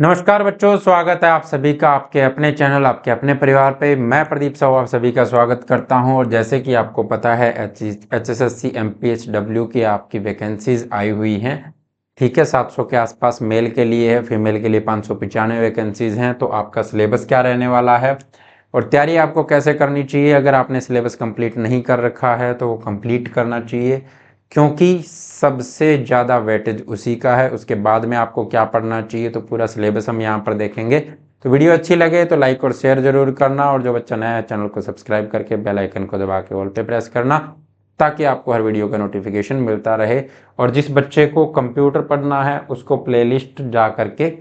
नमस्कार बच्चों, स्वागत है आप सभी का आपके अपने चैनल आपके अपने परिवार पे। मैं प्रदीप साहू आप सभी का स्वागत करता हूं। और जैसे कि आपको पता है HSSC MPHW की आपकी वैकेंसीज आई हुई हैं। ठीक है, 700 के आसपास मेल के लिए है, फीमेल के लिए 595 वैकेंसीज हैं। तो आपका सिलेबस क्या रहने वाला है और तैयारी आपको कैसे करनी चाहिए, अगर आपने सिलेबस कंप्लीट नहीं कर रखा है तो वो कंप्लीट करना चाहिए, क्योंकि सबसे ज़्यादा वेटेज उसी का है। उसके बाद में आपको क्या पढ़ना चाहिए, तो पूरा सिलेबस हम यहाँ पर देखेंगे। तो वीडियो अच्छी लगे तो लाइक और शेयर जरूर करना, और जो बच्चा नया है चैनल को सब्सक्राइब करके बेल आइकन को दबा के ऑल पे प्रेस करना, ताकि आपको हर वीडियो का नोटिफिकेशन मिलता रहे। और जिस बच्चे को कंप्यूटर पढ़ना है उसको प्लेलिस्ट जा करके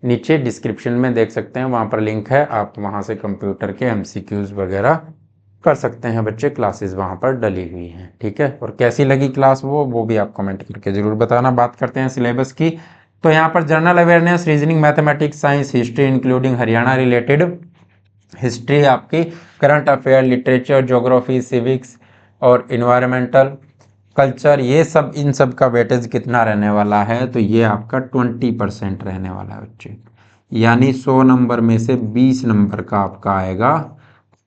नीचे डिस्क्रिप्शन में देख सकते हैं, वहाँ पर लिंक है, आप वहाँ से कंप्यूटर के MCQs वगैरह कर सकते हैं। बच्चे क्लासेस वहाँ पर डली हुई हैं। ठीक है, और कैसी लगी क्लास वो भी आप कमेंट करके जरूर बताना। बात करते हैं सिलेबस की। तो यहाँ पर general awareness, reasoning, mathematics, science, history including Haryana related history, आपकी current affair, literature, geography, civics और इन्वायरमेंटल, कल्चर, ये सब इन सब का वेटेज कितना रहने वाला है, तो ये आपका 20% रहने वाला है बच्चे। यानी 100 नंबर में से 20 नंबर का आपका आएगा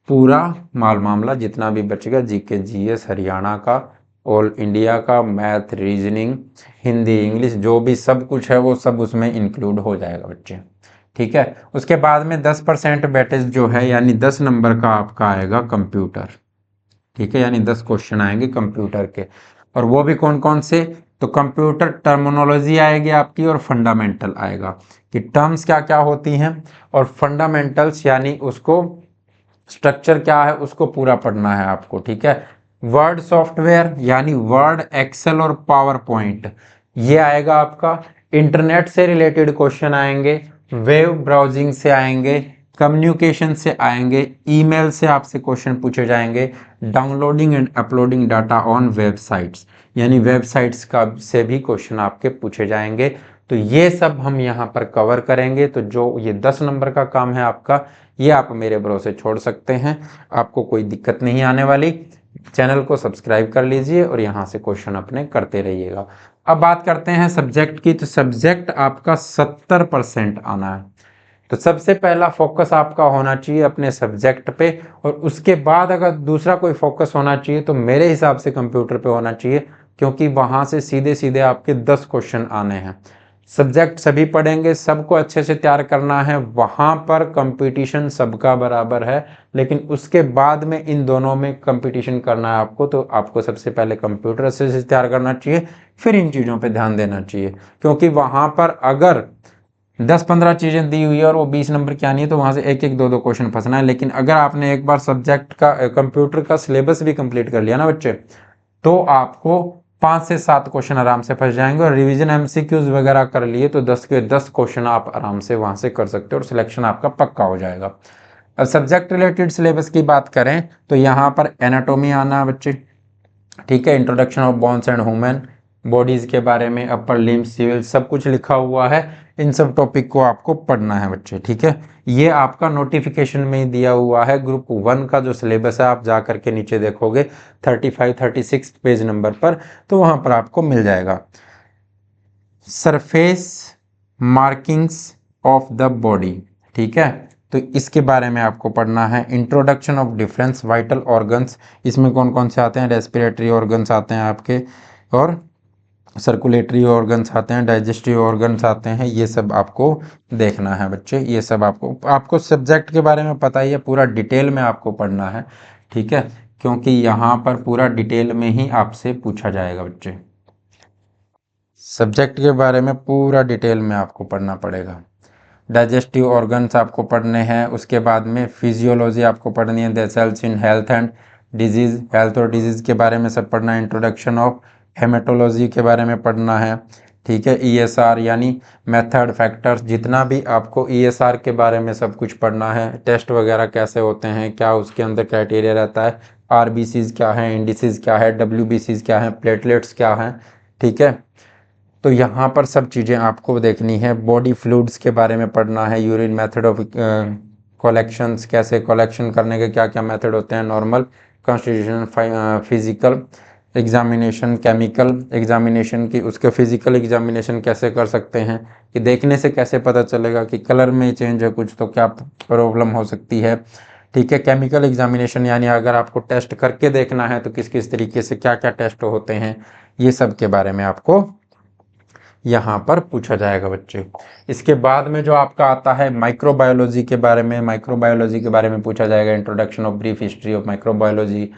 पूरा माल मामला, जितना भी बचेगा जीके जीएस हरियाणा का, ऑल इंडिया का, मैथ, रीजनिंग, हिंदी, इंग्लिश, जो भी सब कुछ है वो सब उसमें इंक्लूड हो जाएगा बच्चे। ठीक है, उसके बाद में 10% वेटेज जो है, यानी 10 नंबर का आपका आएगा कंप्यूटर। ठीक है, यानी 10 क्वेश्चन आएंगे कंप्यूटर के। और वो भी कौन कौन से, तो कंप्यूटर टर्मिनोलॉजी आएगी आपकी, और फंडामेंटल आएगा कि टर्म्स क्या क्या होती हैं, और फंडामेंटल्स यानी उसको स्ट्रक्चर क्या है उसको पूरा पढ़ना है आपको। ठीक है, वर्ड सॉफ्टवेयर यानी वर्ड, एक्सेल और पावर पॉइंट, ये आएगा आपका। इंटरनेट से रिलेटेड क्वेश्चन आएंगे, वेब ब्राउजिंग से आएंगे, कम्युनिकेशन से आएंगे, ईमेल से आपसे क्वेश्चन पूछे जाएंगे, downloading and uploading data on websites, यानी वेबसाइट्स का से भी क्वेश्चन आपके पूछे जाएंगे। तो ये सब हम यहाँ पर कवर करेंगे। तो जो ये 10 नंबर का काम है आपका, ये आप मेरे भरोसे छोड़ सकते हैं, आपको कोई दिक्कत नहीं आने वाली। चैनल को सब्सक्राइब कर लीजिए और यहाँ से क्वेश्चन अपने करते रहिएगा। अब बात करते हैं सब्जेक्ट की। तो सब्जेक्ट आपका 70% आना है। तो सबसे पहला फोकस आपका होना चाहिए अपने सब्जेक्ट पे, और उसके बाद अगर दूसरा कोई फोकस होना चाहिए तो मेरे हिसाब से कंप्यूटर पे होना चाहिए, क्योंकि वहां से सीधे सीधे आपके 10 क्वेश्चन आने हैं। सब्जेक्ट सभी पढ़ेंगे, सबको अच्छे से तैयार करना है, वहां पर कंपटीशन सबका बराबर है, लेकिन उसके बाद में इन दोनों में कंपटीशन करना है आपको। तो आपको सबसे पहले कंप्यूटर अच्छे से तैयार करना चाहिए, फिर इन चीज़ों पे ध्यान देना चाहिए, क्योंकि वहां पर अगर 10-15 चीजें दी हुई है और वो 20 नंबर की आनी है, तो वहां से एक एक दो दो क्वेश्चन फंसना है। लेकिन अगर आपने एक बार सब्जेक्ट का कंप्यूटर का सिलेबस भी कंप्लीट कर लिया ना बच्चे, तो आपको 5 से 7 क्वेश्चन आराम से फंस जाएंगे, और रिवीजन MCQs वगैरह कर लिए तो 10 के 10 क्वेश्चन आप आराम से वहां से कर सकते हो, और सिलेक्शन आपका पक्का हो जाएगा। अब सब्जेक्ट रिलेटेड सिलेबस की बात करें तो यहाँ पर एनाटोमी आना है बच्चे। ठीक है, introduction of bones and human bodies के बारे में, अपर लिम्स, सिविल, सब कुछ लिखा हुआ है। इन सब टॉपिक को आपको पढ़ना है बच्चे। ठीक है, ये आपका नोटिफिकेशन में ही दिया हुआ है। ग्रुप 1 का जो सिलेबस है आप जा करके नीचे देखोगे 35-36 पेज नंबर पर, तो वहां पर आपको मिल जाएगा। Surface markings of the body, ठीक है, तो इसके बारे में आपको पढ़ना है। Introduction of difference vital organs, इसमें कौन कौन से आते हैं, रेस्पिरेटरी ऑर्गन्स आते हैं आपके, और सर्कुलेटरी ऑर्गन्स आते हैं, डाइजेस्टिव ऑर्गन्स आते हैं, ये सब आपको देखना है बच्चे। ये सब आपको सब्जेक्ट के बारे में पता ही है, पूरा डिटेल में आपको पढ़ना है। ठीक है, क्योंकि यहाँ पर पूरा डिटेल में ही आपसे पूछा जाएगा बच्चे। सब्जेक्ट के बारे में पूरा डिटेल में आपको पढ़ना पड़ेगा। डाइजेस्टिव ऑर्गन्स आपको पढ़ने हैं, उसके बाद में फिजियोलॉजी आपको पढ़नी है, the cells in health and disease, health और डिजीज के बारे में सब पढ़ना है। इंट्रोडक्शन ऑफ हेमेटोलॉजी के बारे में पढ़ना है। ठीक है, ESR यानी मेथड, फैक्टर्स, जितना भी आपको ESR के बारे में सब कुछ पढ़ना है। टेस्ट वगैरह कैसे होते हैं, क्या उसके अंदर क्राइटेरिया रहता है, RBCs क्या है, इंडिसेस क्या है, WBCs क्या है, प्लेटलेट्स क्या हैं। ठीक है, तो यहाँ पर सब चीज़ें आपको देखनी है। बॉडी फ्लूइड्स के बारे में पढ़ना है, यूरिन, मेथड ऑफ कलेक्शंस, कैसे कलेक्शन करने के क्या क्या मेथड होते हैं, normal, constitution, physical, examination, chemical examination की, उसके फिजिकल एग्जामिनेशन कैसे कर सकते हैं, कि देखने से कैसे पता चलेगा कि कलर में चेंज है कुछ तो क्या प्रॉब्लम हो सकती है। ठीक है, केमिकल एग्जामिनेशन यानी अगर आपको टेस्ट करके देखना है तो किस किस तरीके से क्या क्या टेस्ट होते हैं, ये सब के बारे में आपको यहाँ पर पूछा जाएगा बच्चे। इसके बाद में जो आपका आता है माइक्रोबायोलॉजी के बारे में, माइक्रोबायोलॉजी के बारे में पूछा जाएगा। Introduction of brief history of microbiology,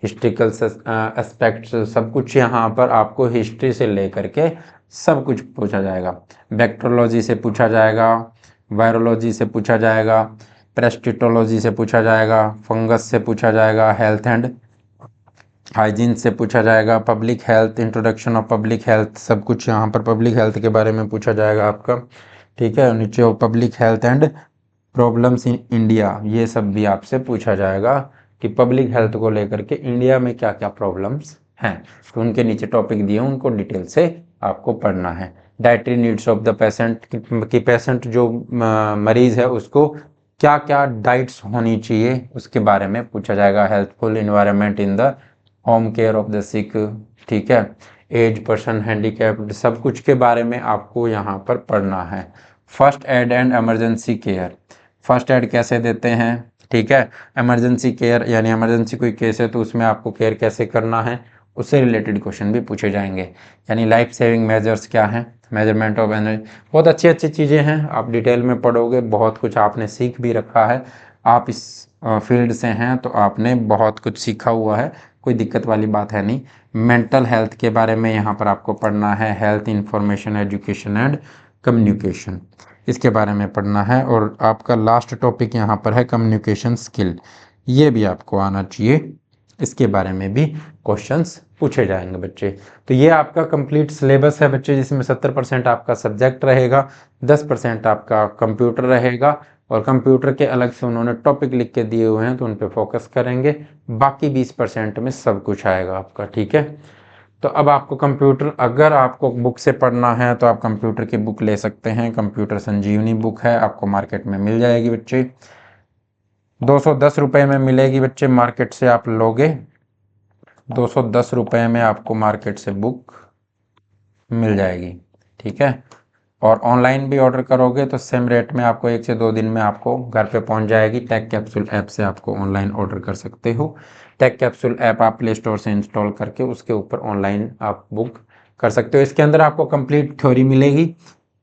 historical aspects, सब कुछ यहाँ पर आपको हिस्ट्री से लेकर के सब कुछ पूछा जाएगा। बैक्टीरियोलॉजी से पूछा जाएगा, वायरोलॉजी से पूछा जाएगा, प्रेस्टिटोलॉजी से पूछा जाएगा, फंगस से पूछा जाएगा, हेल्थ एंड हाइजीन से पूछा जाएगा, public health, introduction of public health, सब कुछ यहाँ पर पब्लिक हेल्थ के बारे में पूछा जाएगा आपका। ठीक है, नीचे public health and problems in India, ये सब भी आपसे पूछा जाएगा कि पब्लिक हेल्थ को लेकर के इंडिया में क्या क्या प्रॉब्लम्स हैं। तो उनके नीचे टॉपिक दिए, उनको डिटेल से आपको पढ़ना है। Dietary needs of the patient, कि पेशेंट जो मरीज है उसको क्या क्या डाइट्स होनी चाहिए उसके बारे में पूछा जाएगा। Healthful environment in the home care of the sick, ठीक है, एज पर्सन, हैंडीकैप्ड, सब कुछ के बारे में आपको यहाँ पर पढ़ना है। First aid and emergency care, first aid कैसे देते हैं, ठीक है, इमरजेंसी केयर यानी इमरजेंसी कोई केस है तो उसमें आपको केयर कैसे करना है, उससे रिलेटेड क्वेश्चन भी पूछे जाएंगे। यानी लाइफ सेविंग मेजर्स क्या हैं, मेजरमेंट ऑफ एनर्जी, बहुत अच्छी अच्छी चीज़ें हैं, आप डिटेल में पढ़ोगे, बहुत कुछ आपने सीख भी रखा है। आप इस फील्ड से हैं तो आपने बहुत कुछ सीखा हुआ है, कोई दिक्कत वाली बात है नहीं। मेंटल हेल्थ के बारे में यहाँ पर आपको पढ़ना है, health information education and communication, इसके बारे में पढ़ना है। और आपका लास्ट टॉपिक यहाँ पर है कम्युनिकेशन स्किल, ये भी आपको आना चाहिए, इसके बारे में भी क्वेश्चंस पूछे जाएंगे बच्चे। तो ये आपका कंप्लीट सिलेबस है बच्चे, जिसमें 70% आपका सब्जेक्ट रहेगा, 10% आपका कंप्यूटर रहेगा, और कंप्यूटर के अलग से उन्होंने टॉपिक लिख के दिए हुए हैं तो उन पे फोकस करेंगे। बाकी 20% में सब कुछ आएगा आपका, ठीक है। तो अब आपको कंप्यूटर, अगर आपको बुक से पढ़ना है तो आप कंप्यूटर की बुक ले सकते हैं, कंप्यूटर संजीवनी बुक है, आपको मार्केट में मिल जाएगी बच्चे, 210 रुपये में मिलेगी बच्चे, मार्केट से आप लोगे 210 रुपये में आपको मार्केट से बुक मिल जाएगी, ठीक है। और ऑनलाइन भी ऑर्डर करोगे तो सेम रेट में आपको 1 से 2 दिन में आपको घर पे पहुंच जाएगी। टेक कैप्सूल ऐप से आपको ऑनलाइन ऑर्डर कर सकते हो। टेक कैप्सूल ऐप आप प्ले स्टोर से इंस्टॉल करके उसके ऊपर ऑनलाइन आप बुक कर सकते हो। इसके अंदर आपको कंप्लीट थ्योरी मिलेगी,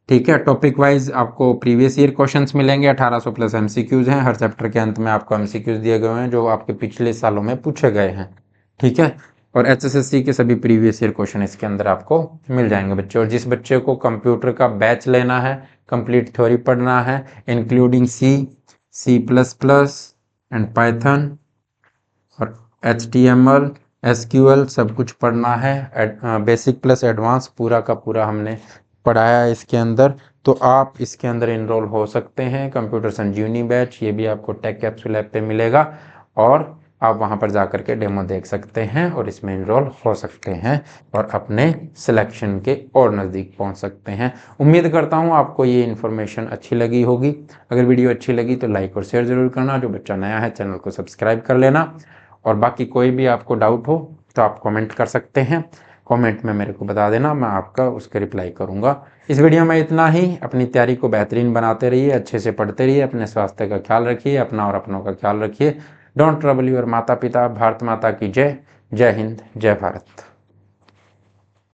ठीक है। टॉपिक वाइज आपको प्रीवियस ईयर क्वेश्चंस मिलेंगे, 1800 प्लस एमसीक्यूज हैं। हर चैप्टर के अंत में आपको एमसीक्यूज दिए गए हैं जो आपके पिछले सालों में पूछे गए हैं, ठीक है। और एचएसएससी के सभी प्रीवियस ईयर क्वेश्चन इसके अंदर आपको मिल जाएंगे बच्चे। और जिस बच्चे को कंप्यूटर का बैच लेना है, कंप्लीट थ्योरी पढ़ना है, including C plus plus and Python और HTML SQL सब कुछ पढ़ना है, बेसिक प्लस एडवांस पूरा का पूरा हमने पढ़ाया है इसके अंदर, तो आप इसके अंदर इनरोल हो सकते हैं। कंप्यूटर संजीवनी बैच, ये भी आपको टेक कैप्सूल ऐप पे मिलेगा, और आप वहां पर जाकर के डेमो देख सकते हैं और इसमें इनरोल हो सकते हैं और अपने सिलेक्शन के और नज़दीक पहुंच सकते हैं। उम्मीद करता हूं आपको ये इन्फॉर्मेशन अच्छी लगी होगी। अगर वीडियो अच्छी लगी तो लाइक और शेयर जरूर करना। जो बच्चा नया है चैनल को सब्सक्राइब कर लेना, और बाकी कोई भी आपको डाउट हो तो आप कमेंट कर सकते हैं, कमेंट में मेरे को बता देना, मैं आपका उसके रिप्लाई करूंगा। इस वीडियो में इतना ही। अपनी तैयारी को बेहतरीन बनाते रहिए, अच्छे से पढ़ते रहिए, अपने स्वास्थ्य का ख्याल रखिए, अपना और अपनों का ख्याल रखिए। डोंट ट्रबल योर माता पिता। भारत माता की जय। जय हिंद, जय भारत।